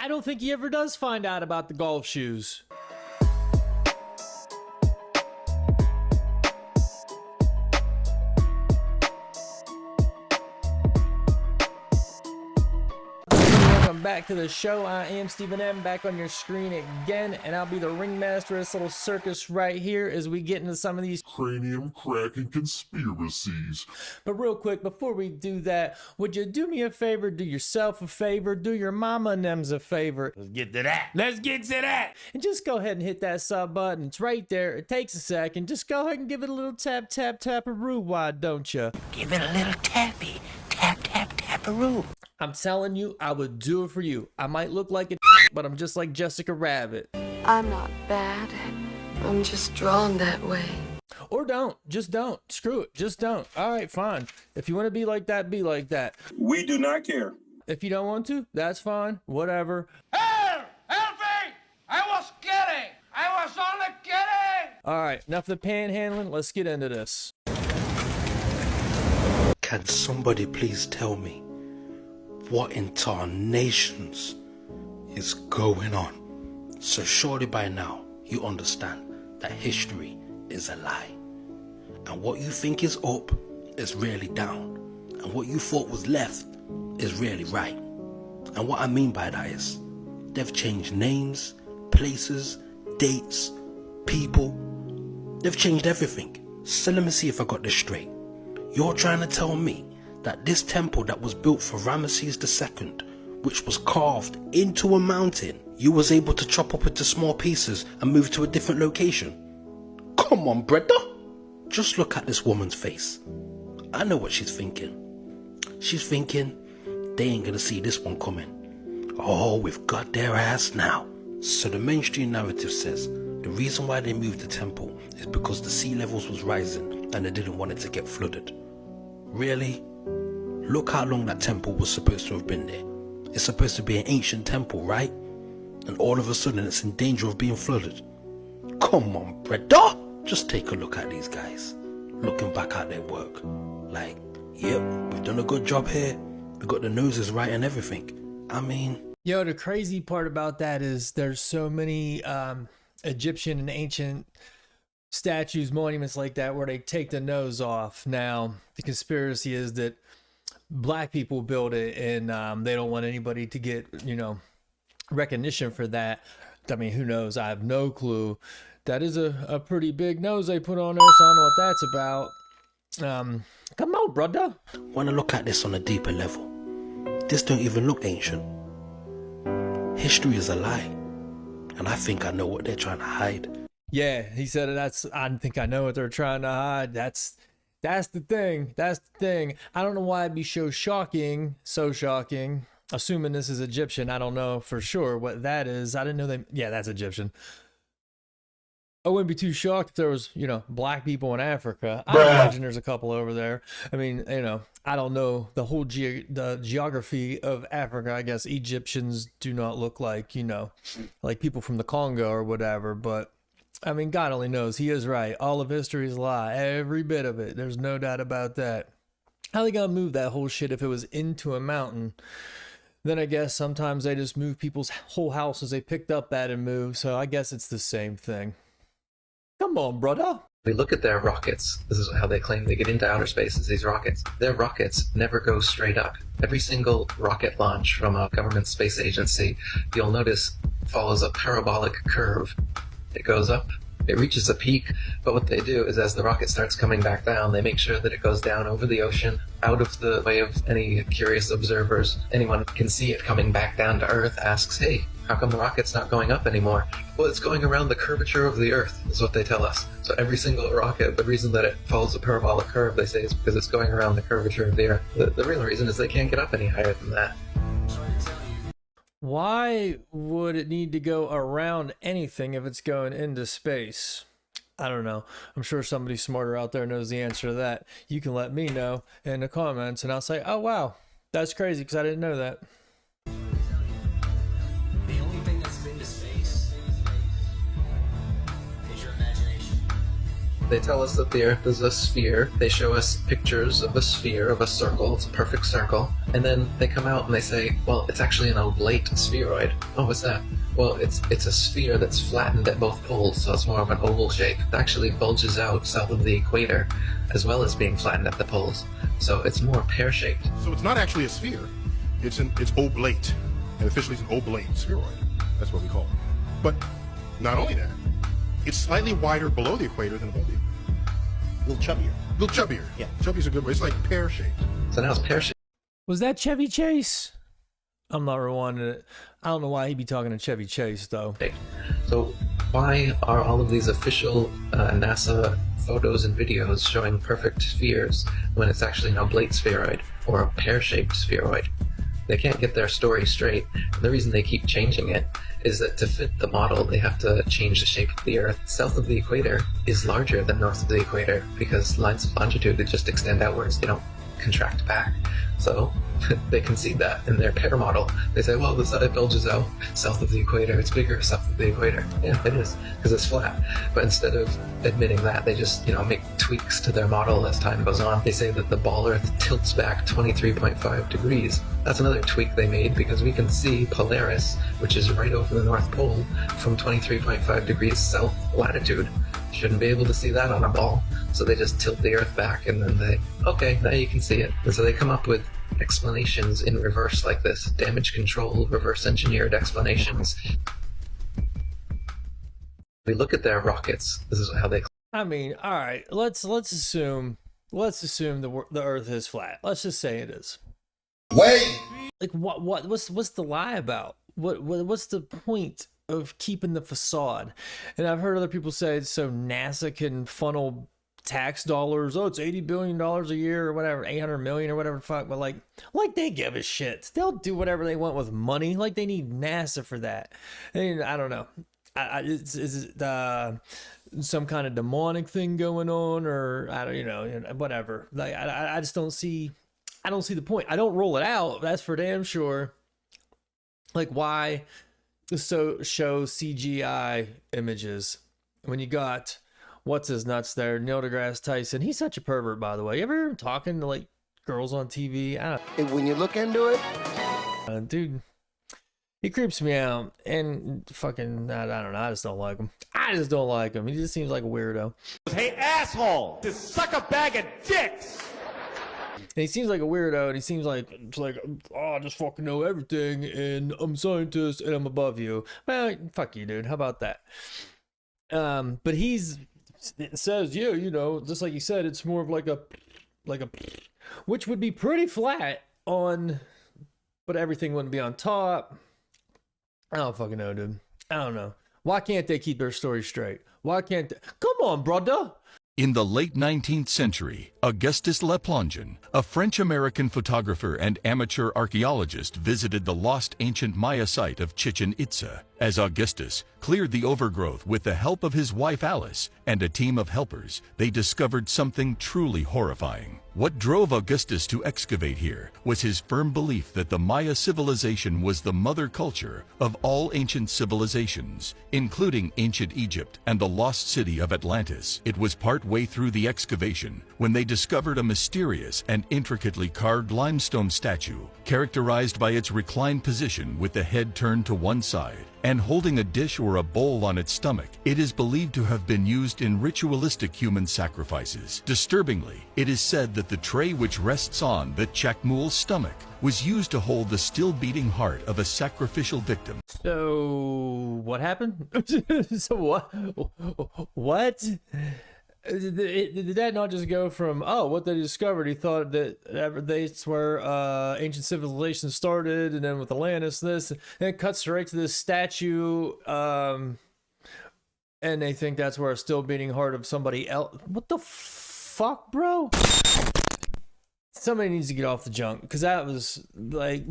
I don't think he ever does find out about the golf shoes. Welcome back to the show. I am Stephen M, back on your screen again, and I'll be the ringmaster of this little circus right here as we get into some of these cranium cracking conspiracies. But real quick, before we do that, would you do me a favor, do yourself a favor, do your mama and them's a favor? Let's get to that. And just go ahead and hit that sub button. It's right there. It takes a second. Just go ahead and give it a little tap, tap, tap-a-roo, why don't you? Give it a little tappy. Tap, tap, tap-a-roo. I'm telling you, I would do it for you. I might look like a but I'm just like Jessica Rabbit. I'm not bad. I'm just drawn that way. Or don't. Just don't. Screw it. Just don't. All right, fine. If you want to be like that, be like that. We do not care. If you don't want to, that's fine. Whatever. Help! Help me! I was kidding! I was only kidding! All right, enough of the panhandling. Let's get into this. Can somebody please tell me what in tarnations is going on? So surely by now you understand that history is a lie, and what you think is up is really down, and what you thought was left is really right. And what I mean by that is they've changed names, places, dates, people. They've changed everything. So let me see if I got this straight. You're trying to tell me that this temple that was built for Ramesses II, which was carved into a mountain, you was able to chop up into small pieces and move to a different location? Come on, brother. Just look at this woman's face. I know what she's thinking. She's thinking, they ain't gonna see this one coming. Oh, we've got their ass now. So the mainstream narrative says the reason why they moved the temple is because the sea levels was rising and they didn't want it to get flooded. Really? Look how long that temple was supposed to have been there. It's supposed to be an ancient temple, right? And all of a sudden it's in danger of being flooded. Come on, brother. Just take a look at these guys, looking back at their work. Like, yep, we've done a good job here. We got the noses right and everything. I mean... Yo, the crazy part about that is there's so many Egyptian and ancient statues, monuments like that, where they take the nose off. Now, the conspiracy is that black people build it, and they don't want anybody to get, you know, recognition for that. I mean, who knows? I have no clue. That is a pretty big nose they put on there, so I don't know what that's about. Come on, brother. When I look at this on a deeper level, this don't even look ancient. History is a lie, and I think I know what they're trying to hide. Yeah, he said it. I think I know what they're trying to hide. That's the thing. That's the thing. I don't know why it'd be so shocking. Assuming this is Egyptian, I don't know for sure what that is. I didn't know yeah, that's Egyptian. I wouldn't be too shocked if there was, you know, black people in Africa. I imagine there's a couple over there. I mean, you know, I don't know the whole the geography of Africa. I guess Egyptians do not look like, you know, like people from the Congo or whatever. But, I mean, God only knows. He is right. All of history is a lie. Every bit of it. There's no doubt about that. How they gonna move that whole shit if it was into a mountain? Then I guess sometimes they just move people's whole houses they picked up at and move. So I guess it's the same thing. Come on, brother. We look at their rockets. This is how they claim they get into outer space, is these rockets. Their rockets never go straight up. Every single rocket launch from a government space agency, you'll notice, follows a parabolic curve. It goes up, it reaches a peak, but what they do is as the rocket starts coming back down, they make sure that it goes down over the ocean, out of the way of any curious observers. Anyone can see it coming back down to Earth, asks, hey, how come the rocket's not going up anymore? Well, it's going around the curvature of the Earth, is what they tell us. So every single rocket, the reason that it follows a parabolic curve, they say, is because it's going around the curvature of the Earth. The real reason is they can't get up any higher than that. Why would it need to go around anything if it's going into space? I don't know. I'm sure somebody smarter out there knows the answer to that. You can let me know in the comments, and I'll say, oh, wow, that's crazy because I didn't know that. The only thing that's been to space is your imagination. They tell us that the Earth is a sphere. They show us pictures of a sphere, of a circle. It's a perfect circle. And then they come out and they say, well, it's actually an oblate spheroid. Oh, what's that? Well, it's a sphere that's flattened at both poles, so it's more of an oval shape. It actually bulges out south of the equator, as well as being flattened at the poles. So it's more pear-shaped. So it's not actually a sphere. It's oblate. And officially it's an oblate spheroid. That's what we call it. But not only that, it's slightly wider below the equator than above the equator. A little chubbier. A little chubbier. Yeah. Chubby's a good word. It's like pear-shaped. So now it's pear-shaped. Was that Chevy Chase? I'm not rewinding it. I don't know why he'd be talking to Chevy Chase, though. So why are all of these official NASA photos and videos showing perfect spheres when it's actually an oblate spheroid or a pear-shaped spheroid? They can't get their story straight. And the reason they keep changing it is that to fit the model, they have to change the shape of the Earth. South of the equator is larger than north of the equator because lines of longitude that just extend outwards. They don't contract back. So they concede that in their pear model. They say, well, the side bulges out south of the equator. It's bigger south of the equator. Yeah, it is, because it's flat. But instead of admitting that, they just, make tweaks to their model as time goes on. They say that the ball Earth tilts back 23.5 degrees. That's another tweak they made because we can see Polaris, which is right over the North Pole, from 23.5 degrees south latitude. Shouldn't be able to see that on a ball. So they just tilt the Earth back and then okay, now you can see it. And so they come up with explanations in reverse like this. Damage control, reverse engineered explanations. We look at their rockets. This is how they... I mean, all right, let's assume the Earth is flat. Let's just say it is. Wait! Like what's the lie about? What's the point of keeping the facade? And I've heard other people say it's so NASA can funnel tax dollars. Oh, it's $80 billion a year or whatever, 800 million or whatever the fuck. But like they give a shit. They'll do whatever they want with money. Like they need NASA for that. And I don't know. Is it some kind of demonic thing going on, or I don't, whatever. Like I just don't see. I don't see the point. I don't roll it out. That's for damn sure. Like why show CGI images when you got what's his nuts there, Neil deGrasse Tyson. He's such a pervert, by the way. You ever hear him talking to like girls on TV? And when you look into it, dude, he creeps me out. And fucking, I don't know. I just don't like him. He just seems like a weirdo. Hey, asshole! Just suck a bag of dicks! And he seems like a weirdo, and he seems like I just fucking know everything, and I'm a scientist, and I'm above you. Well, fuck you, dude. How about that? But it says, yeah, just like you said, it's more of like a, which would be pretty flat on, but everything wouldn't be on top. I don't fucking know, dude. I don't know. Why can't they keep their story straight? Why can't they? Come on, brother. In the late 19th century, Augustus Le Plongeon, a French-American photographer and amateur archaeologist, visited the lost ancient Maya site of Chichen Itza. As Augustus cleared the overgrowth with the help of his wife Alice and a team of helpers, they discovered something truly horrifying. What drove Augustus to excavate here was his firm belief that the Maya civilization was the mother culture of all ancient civilizations, including ancient Egypt and the lost city of Atlantis. It was part way through the excavation when they discovered a mysterious and intricately carved limestone statue, characterized by its reclined position with the head turned to one side and holding a dish or a bowl on its stomach. It is believed to have been used in ritualistic human sacrifices. Disturbingly, it is said that the tray which rests on the Chakmul's stomach was used to hold the still beating heart of a sacrificial victim. So what happened? So what? Did that not just go from, what they discovered, he thought that that's where ancient civilization started, and then with Atlantis this, and it cuts straight to this statue, and they think that's where a still beating heart of somebody else. What the fuck, bro? Somebody needs to get off the junk, because that was like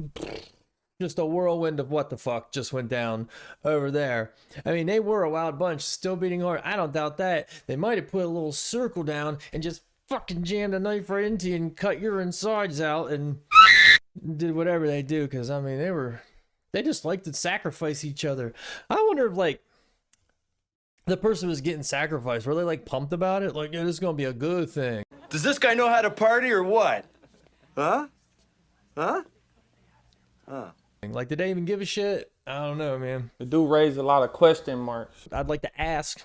just a whirlwind of what the fuck just went down over there. I mean, they were a wild bunch, still beating hard. I don't doubt that. They might have put a little circle down and just fucking jammed a knife right into you and cut your insides out and did whatever they do. Because, I mean, they just like to sacrifice each other. I wonder if, like, the person was getting sacrificed, were they like pumped about it? Like, yeah, this is gonna be a good thing. Does this guy know how to party or what? Huh? Huh? Huh. Like, did they even give a shit? I don't know, man. The dude raised a lot of question marks. I'd like to ask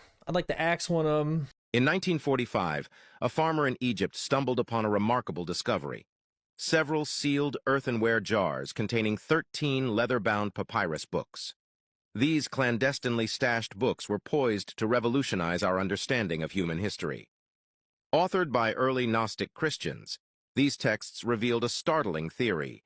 one of them. In 1945, a farmer in Egypt stumbled upon a remarkable discovery. Several sealed earthenware jars containing 13 leather-bound papyrus books. These clandestinely stashed books were poised to revolutionize our understanding of human history. Authored by early Gnostic Christians, these texts revealed a startling theory.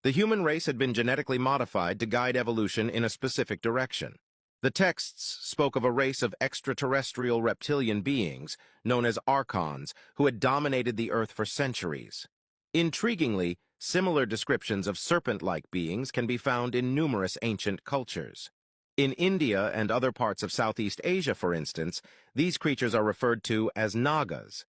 The human race had been genetically modified to guide evolution in a specific direction. The texts spoke of a race of extraterrestrial reptilian beings, known as archons, who had dominated the Earth for centuries. Intriguingly, similar descriptions of serpent-like beings can be found in numerous ancient cultures. In India and other parts of Southeast Asia, for instance, these creatures are referred to as nagas.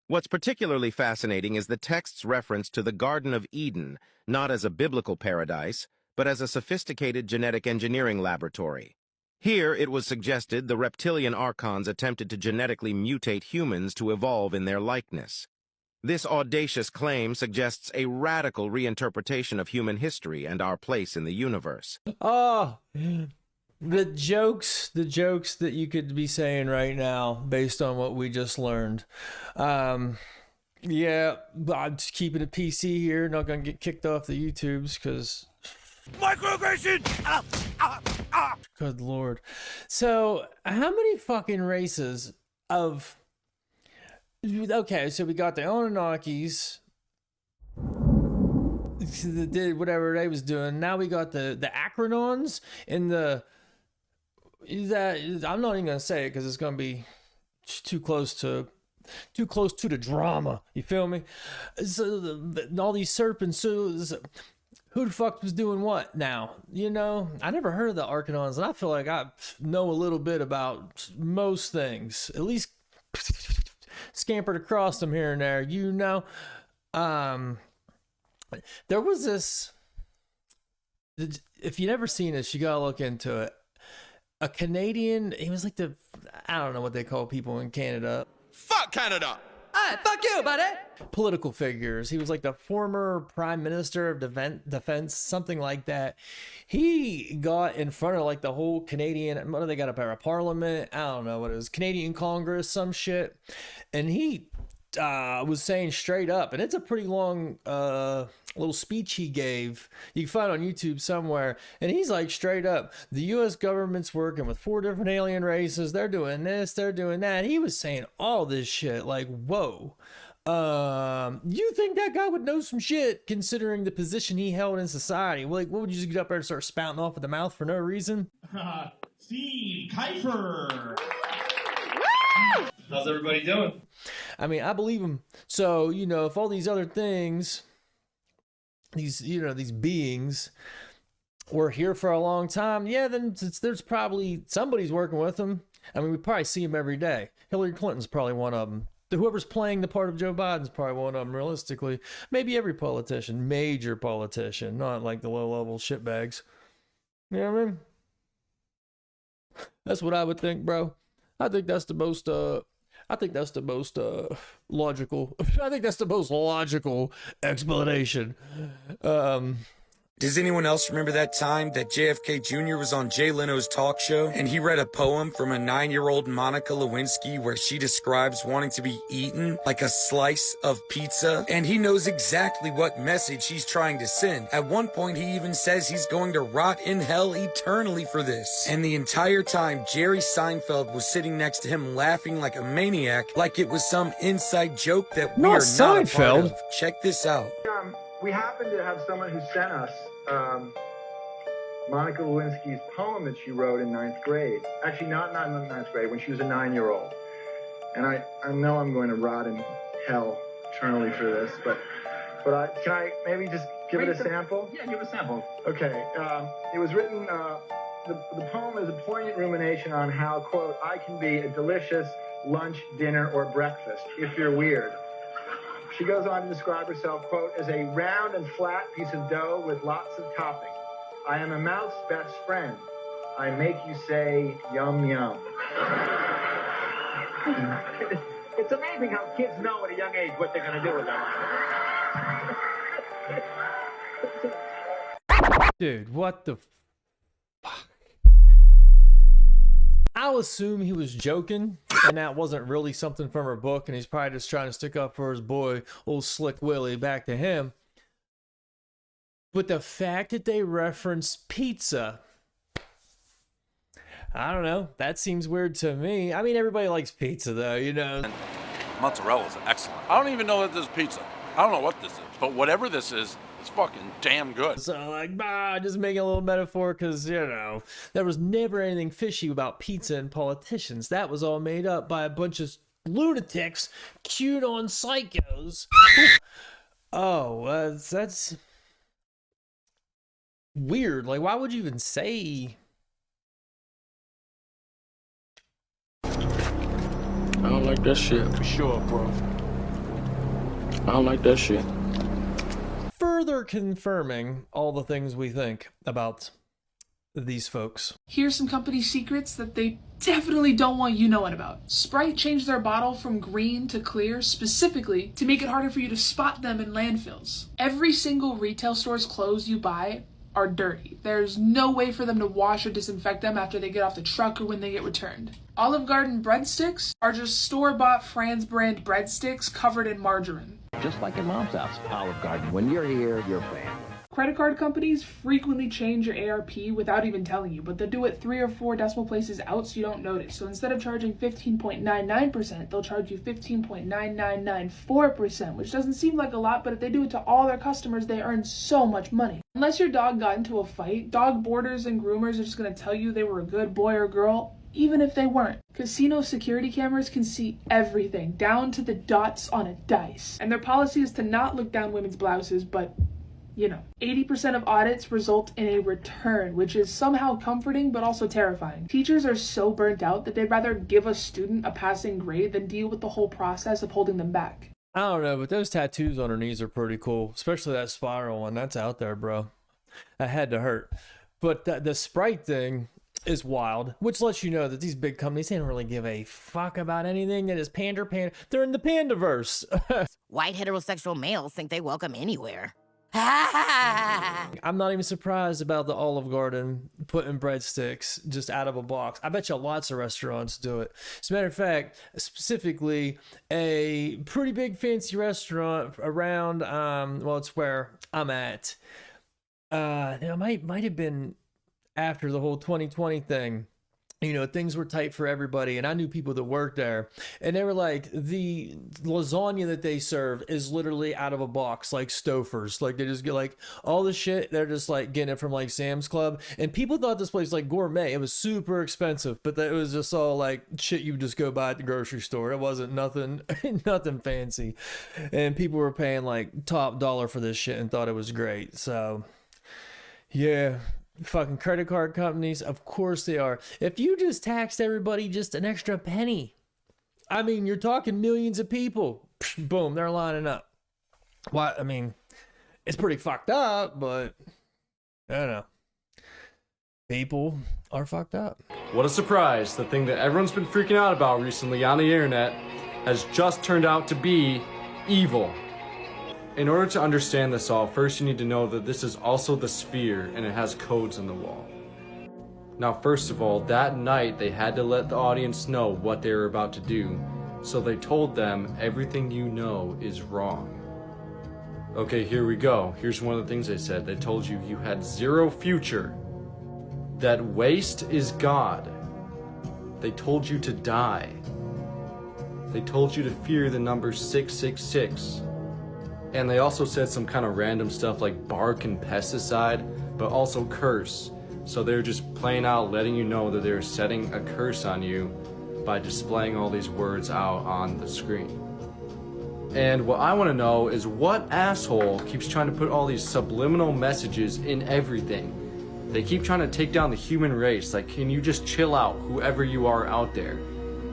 What's particularly fascinating is the text's reference to the Garden of Eden, not as a biblical paradise, but as a sophisticated genetic engineering laboratory. Here, it was suggested the reptilian archons attempted to genetically mutate humans to evolve in their likeness. This audacious claim suggests a radical reinterpretation of human history and our place in the universe. Oh, the jokes that you could be saying right now based on what we just learned. Yeah, but I'm just keeping it PC here. Not gonna get kicked off the YouTubes because microaggression! Good Lord. So, how many fucking races of... Okay, so we got the Anunnakis, did whatever they was doing. Now we got the Acronons and the... I'm not even gonna say it because it's gonna be too close to the drama. You feel me? So all these serpents. So who the fuck was doing what now? You know, I never heard of the Archonons, and I feel like I know a little bit about most things. At least scampered across them here and there. You know, there was this. If you never seen this, you gotta look into it. A Canadian. He was like I don't know what they call people in Canada. Fuck Canada! Hey, fuck you, buddy! Political figures. He was like the former prime minister of defense, something like that. He got in front of like the whole Canadian, what do they got up there, a parliament? I don't know what it was, Canadian Congress, some shit. And he was saying straight up, and it's a pretty long little speech he gave. You can find it on YouTube somewhere. And he's like straight up, the U.S. government's working with 4 different alien races. They're doing this, they're doing that. He was saying all this shit. Like, whoa. You think that guy would know some shit considering the position he held in society? Like, what would you just get up there and start spouting off with the mouth for no reason? Steve Kiefer. How's everybody doing? I mean, I believe him. So, you know, if all these other things, these beings were here for a long time, yeah, then there's probably somebody's working with them. I mean, we probably see them every day. Hillary Clinton's probably one of them. Whoever's playing the part of Joe Biden's probably one of them, realistically. Maybe every politician, major politician, not like the low-level shitbags. You know what I mean? That's what I would think, bro. I think that's the most logical. I think that's the most logical explanation. Does anyone else remember that time that JFK Jr. was on Jay Leno's talk show and he read a poem from a 9-year-old Monica Lewinsky where she describes wanting to be eaten like a slice of pizza? And he knows exactly what message he's trying to send. At one point, he even says he's going to rot in hell eternally for this. And the entire time, Jerry Seinfeld was sitting next to him laughing like a maniac, like it was some inside joke that we are not a part of. Check this out. We happen to have someone who sent us Monica Lewinsky's poem that she wrote in 9th grade. Actually, not in 9th grade, when she was a 9-year-old. And I know I'm going to rot in hell eternally for this, but can I maybe just give it a sample? Yeah, give a sample. Okay. It was written, the poem is a poignant rumination on how, quote, I can be a delicious lunch, dinner, or breakfast, if you're weird. She goes on to describe herself, quote, as a round and flat piece of dough with lots of topping. I am a mouth's best friend. I make you say yum yum. It's amazing how kids know at a young age what they're going to do with their life. Dude, what the fuck? I'll assume he was joking and that wasn't really something from her book, and he's probably just trying to stick up for his boy, old Slick Willie, back to him. But the fact that they reference pizza, I don't know, that seems weird to me. I mean, everybody likes pizza though, you know. Mozzarella is excellent. I don't even know that this is pizza. I don't know what this is, but whatever this is, it's fucking damn good. So like, just making a little metaphor because, you know, there was never anything fishy about pizza and politicians. That was all made up by a bunch of lunatics, cute on psychos. Oh, that's weird. Like, why would you even say? I don't like that shit. For sure, bro. I don't like that shit. Further confirming all the things we think about these folks. Here's some company secrets that they definitely don't want you knowing about. Sprite changed their bottle from green to clear specifically to make it harder for you to spot them in landfills. Every single retail store's clothes you buy are dirty. There's no way for them to wash or disinfect them after they get off the truck or when they get returned. Olive Garden breadsticks are just store-bought Franz brand breadsticks covered in margarine. Just like in Mom's house, Olive Garden. When you're here, you're family. Credit card companies frequently change your ARP without even telling you, but they'll do it 3 or 4 decimal places out so you don't notice. So instead of charging 15.99%, they'll charge you 15.9994%, which doesn't seem like a lot, but if they do it to all their customers, they earn so much money. Unless your dog got into a fight, dog boarders and groomers are just going to tell you they were a good boy or girl, even if they weren't. Casino security cameras can see everything, down to the dots on a dice. And their policy is to not look down women's blouses, but you know, 80% of audits result in a return, which is somehow comforting but also terrifying. Teachers are so burnt out that they'd rather give a student a passing grade than deal with the whole process of holding them back. I don't know, but those tattoos on her knees are pretty cool, especially that spiral one. That's out there, bro. That had to hurt. But the Sprite thing is wild, which lets you know that these big companies, they don't really give a fuck about anything that is pander. They're in the pandaverse. White heterosexual males think they welcome anywhere. I'm not even surprised about the Olive Garden putting breadsticks just out of a box. I bet you lots of restaurants do it. As a matter of fact, specifically a pretty big fancy restaurant around, well, it's where I'm at. It might have been after the whole 2020 thing. You know, things were tight for everybody, and I knew people that worked there, and they were like, the lasagna that they serve is literally out of a box, like Stouffer's. Like, they just get like all the shit, they're just like getting it from like Sam's Club, and people thought this place like gourmet. It was super expensive, but it was just all like shit you just go buy at the grocery store. It wasn't nothing fancy, and people were paying like top dollar for this shit and thought it was great. So yeah, fucking credit card companies, of course they are. If you just taxed everybody just an extra penny, I mean, you're talking millions of people. Boom, they're lining up. What? I mean, it's pretty fucked up, but I don't know. People are fucked up. What a surprise. The thing that everyone's been freaking out about recently on the internet has just turned out to be evil. In order to understand this all, first you need to know that this is also the sphere and it has codes in the wall. Now, first of all, that night they had to let the audience know what they were about to do, so they told them everything you know is wrong. Okay, here we go. Here's one of the things they said. They told you you had zero future, that waste is God. They told you to die. They told you to fear the number 666. And they also said some kind of random stuff like bark and pesticide, but also curse. So they're just plain out letting you know that they're setting a curse on you by displaying all these words out on the screen. And what I want to know is what asshole keeps trying to put all these subliminal messages in everything? They keep trying to take down the human race. Like, can you just chill out, whoever you are out there?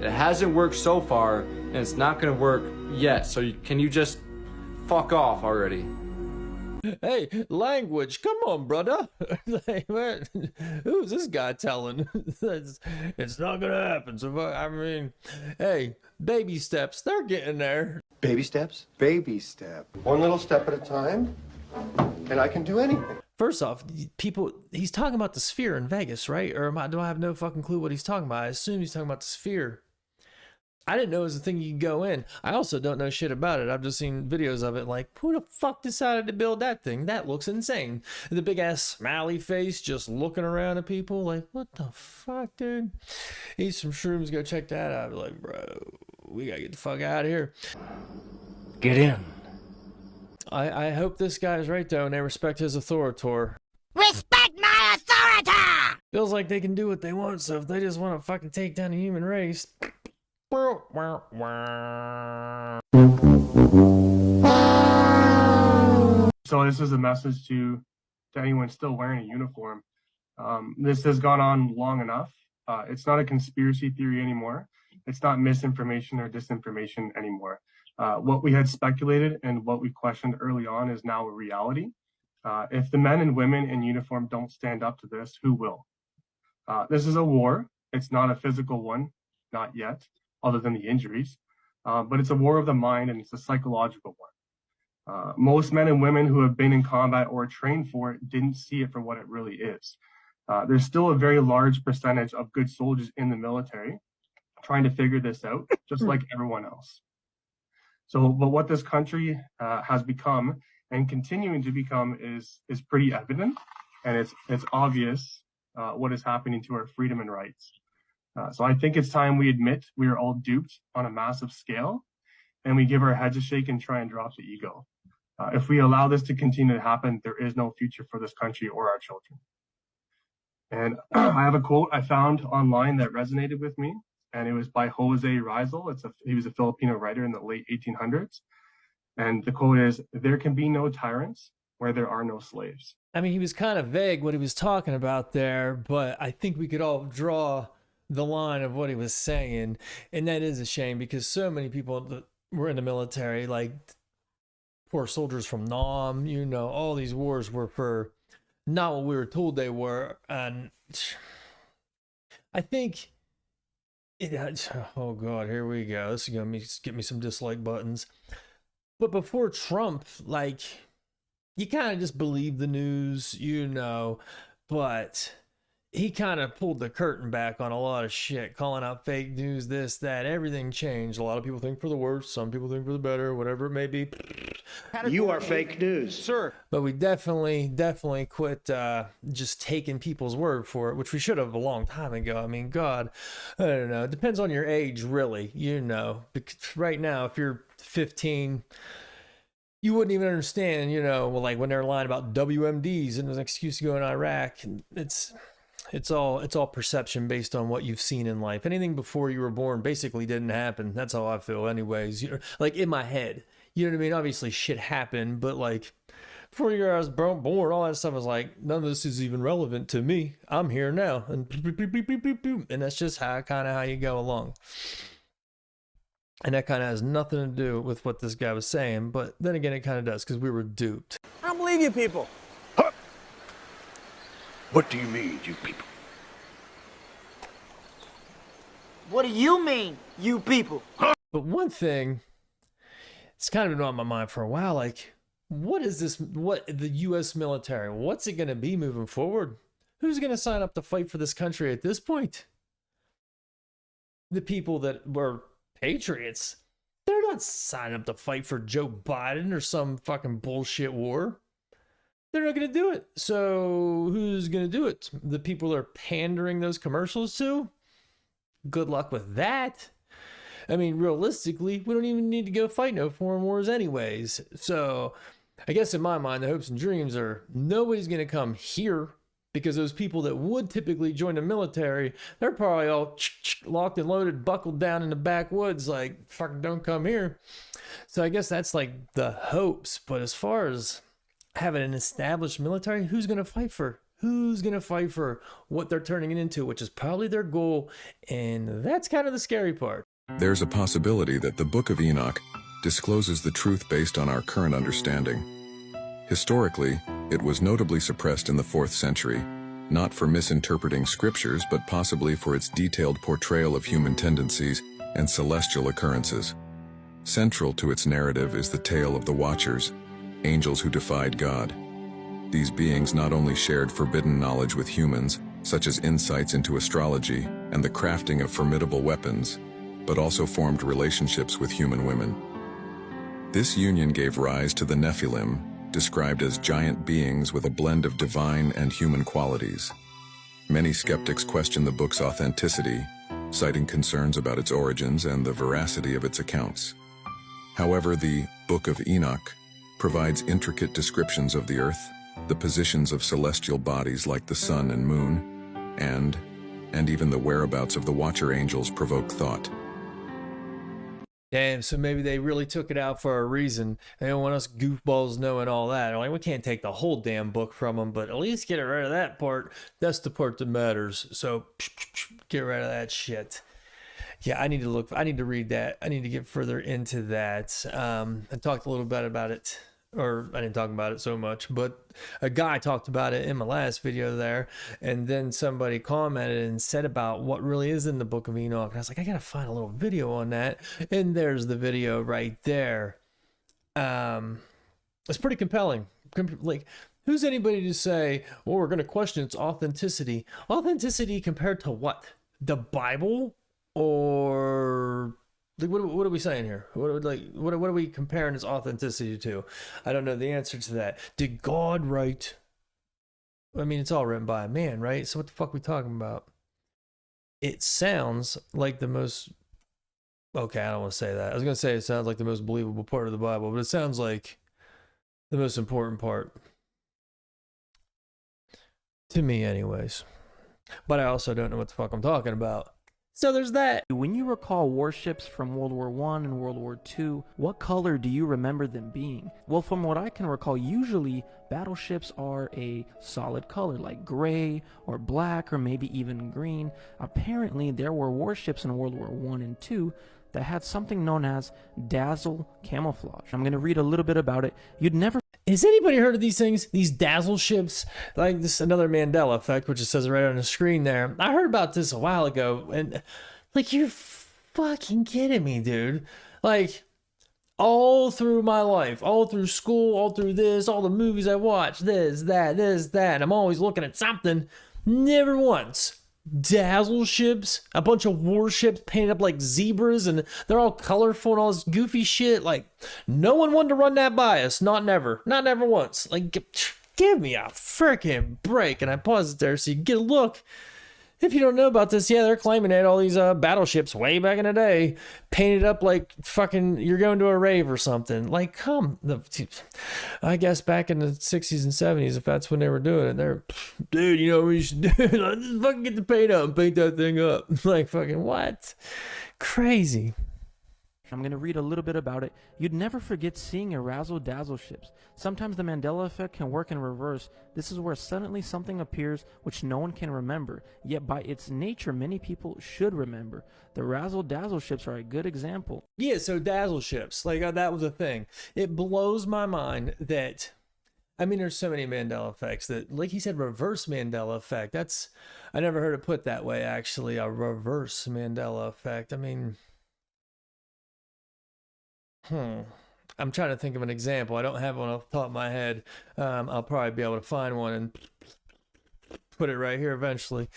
It hasn't worked so far, and it's not going to work yet. So can you just fuck off already? Hey, language, come on, brother. Like, what? Who's this guy telling? It's not gonna happen. So, I mean, hey, baby steps, they're getting there. Baby steps? Baby step. One little step at a time, and I can do anything. First off, people, he's talking about the sphere in Vegas, right? Or do I have no fucking clue what he's talking about? I assume he's talking about the sphere. I didn't know it was a thing you could go in. I also don't know shit about it. I've just seen videos of it. Like, who the fuck decided to build that thing? That looks insane. The big ass smiley face just looking around at people. Like, what the fuck, dude? Eat some shrooms, go check that out. Like, bro, we gotta get the fuck out of here. Get in. I hope this guy's right, though, and they respect his authority. Respect my authority! Feels like they can do what they want, so if they just want to fucking take down the human race... So this is a message to anyone still wearing a uniform. This has gone on long enough. It's not a conspiracy theory anymore. It's not misinformation or disinformation anymore. What we had speculated and what we questioned early on is now a reality. If the men and women in uniform don't stand up to this, who will? This is a war. It's not a physical one, not yet, other than the injuries. But it's a war of the mind, and it's a psychological one. Most men and women who have been in combat or trained for it didn't see it for what it really is. There's still a very large percentage of good soldiers in the military trying to figure this out, just like everyone else. So, but what this country has become and continuing to become is pretty evident, and it's obvious what is happening to our freedom and rights. So I think it's time we admit we are all duped on a massive scale, and we give our heads a shake and try and drop the ego. If we allow this to continue to happen, there is no future for this country or our children. And I have a quote I found online that resonated with me, and it was by Jose Rizal. He was a Filipino writer in the late 1800s. And the quote is, "There can be no tyrants where there are no slaves." I mean, he was kind of vague what he was talking about there, but I think we could all draw the line of what he was saying. And that is a shame, because so many people that were in the military, like poor soldiers from Nam, you know, all these wars were for not what we were told they were. And I think oh God, here we go. This is going to get me some dislike buttons. But before Trump, like, you kind of just believe the news, you know, but he kind of pulled the curtain back on a lot of shit, calling out fake news, this, that, everything changed. A lot of people think for the worse, some people think for the better, whatever it may be. You are fake news. Sir. But we definitely quit just taking people's word for it, which we should have a long time ago. I mean, God, I don't know. It depends on your age, really, you know. Because right now, if you're 15, you wouldn't even understand, you know, well, like when they're lying about WMDs and there's an excuse to go in Iraq. And it's all perception based on what you've seen in life. Anything before you were born basically didn't happen. That's how I feel anyways. You know, like in my head, you know what I mean? Obviously shit happened, but like before I was born, all that stuff was like, none of this is even relevant to me. I'm here now. And that's just how you go along. And that kind of has nothing to do with what this guy was saying. But then again, it kind of does, because we were duped. I don't believe you people. What do you mean, you people? What do you mean, you people? But one thing, it's kind of been on my mind for a while, like, what the U.S. military, what's it going to be moving forward? Who's going to sign up to fight for this country at this point? The people that were patriots, they're not signing up to fight for Joe Biden or some fucking bullshit war. They're not going to do it. So who's going to do it? The people they're pandering those commercials to? Good luck with that. I mean, realistically, we don't even need to go fight no foreign wars anyways. So I guess in my mind, the hopes and dreams are nobody's going to come here, because those people that would typically join the military, they're probably all locked and loaded, buckled down in the backwoods, like, fucking don't come here. So I guess that's like the hopes. But as far as having an established military, who's going to fight for what they're turning it into, which is probably their goal. And that's kind of the scary part. There's a possibility that the Book of Enoch discloses the truth based on our current understanding. Historically, it was notably suppressed in the 4th century, not for misinterpreting scriptures, but possibly for its detailed portrayal of human tendencies and celestial occurrences. Central to its narrative is the tale of the Watchers, angels who defied God. These beings not only shared forbidden knowledge with humans, such as insights into astrology and the crafting of formidable weapons, but also formed relationships with human women. This union gave rise to the Nephilim, described as giant beings with a blend of divine and human qualities. Many skeptics question the book's authenticity, citing concerns about its origins and the veracity of its accounts. However, the Book of Enoch provides intricate descriptions of the earth, the positions of celestial bodies like the sun and moon, and even the whereabouts of the Watcher angels provoke thought. Damn, so maybe they really took it out for a reason. They don't want us goofballs knowing all that. Like, we can't take the whole damn book from them, but at least get rid of that part. That's the part that matters. So get rid of that shit. Yeah, I need to read that. I need to get further into that. I talked a little bit about it, or I didn't talk about it so much, but a guy talked about it in my last video there, and then somebody commented and said about what really is in the Book of Enoch, and I was like, I gotta find a little video on that, and there's the video right there. It's pretty compelling. Like, who's anybody to say, well, we're gonna question its authenticity? Authenticity compared to what? The Bible? Or like, what are we saying here? What are we comparing its authenticity to? I don't know the answer to that. Did God write? I mean, it's all written by a man, right? So what the fuck are we talking about? It sounds like the most... Okay, I don't want to say that. I was going to say it sounds like the most believable part of the Bible, but it sounds like the most important part. To me, anyways. But I also don't know what the fuck I'm talking about. So there's that. When you recall warships from World War I and World War II, what color do you remember them being? Well, from what I can recall, usually battleships are a solid color, like gray or black or maybe even green. Apparently, there were warships in World War I and II that had something known as dazzle camouflage. I'm going to read a little bit about it. You'd never... Has anybody heard of these things? These dazzle ships? Like this, another Mandela effect, which it says right on the screen there. I heard about this a while ago, and like, you're fucking kidding me, dude. Like, all through my life, all through school, all through this, all the movies I watch, this, that, I'm always looking at something. Never once. Dazzle ships, a bunch of warships painted up like zebras, and they're all colorful and all this goofy shit. Like, no one wanted to run that by us. Not never once. Like, give me a freaking break. And I paused it there so you can get a look. If you don't know about this, yeah, they're claiming that all these battleships way back in the day painted up like fucking you're going to a rave or something. Like, I guess back in the 60s and 70s, if that's when they were doing it, they're, dude, you know what we should do? Let's just fucking get the paint up and paint that thing up. Like, fucking what? Crazy. I'm going to read a little bit about it. You'd never forget seeing a razzle-dazzle ships. Sometimes the Mandela effect can work in reverse. This is where suddenly something appears which no one can remember, yet by its nature many people should remember. The razzle-dazzle ships are a good example. Yeah, so dazzle ships, like that was a thing. It blows my mind that, I mean, there's so many Mandela effects that, like he said, reverse Mandela effect. That's, I never heard it put that way, actually, a reverse Mandela effect. I mean... I'm trying to think of an example. I don't have one off the top of my head. I'll probably be able to find one and put it right here eventually.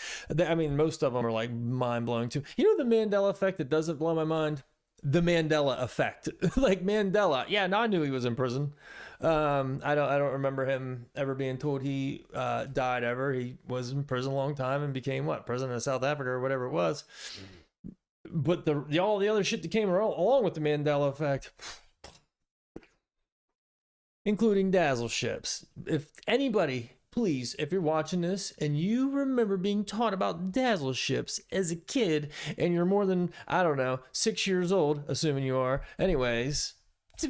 I mean, most of them are like mind-blowing too. You know the Mandela effect that doesn't blow my mind? The Mandela effect. Like Mandela. Yeah, no, I knew he was in prison. I don't remember him ever being told he died ever. He was in prison a long time and became what? President of South Africa or whatever it was. But all the other shit that came along with the Mandela effect, including dazzle ships. If anybody, please, if you're watching this and you remember being taught about dazzle ships as a kid and you're more than, I don't know, 6 years old, assuming you are, anyways,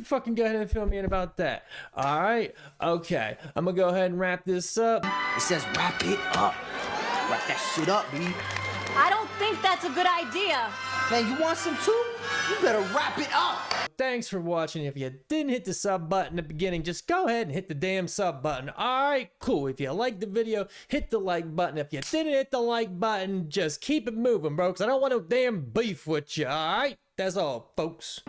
fucking go ahead and fill me in about that. All right? Okay. I'm going to go ahead and wrap this up. It says wrap it up. Wrap that shit up, B. I don't think that's a good idea. Man, you want some too? You better wrap it up. Thanks for watching. If you didn't hit the sub button at the beginning, just go ahead and hit the damn sub button. Alright, cool. If you liked the video, hit the like button. If you didn't hit the like button, just keep it moving, bro, because I don't want no damn beef with you. Alright? That's all, folks.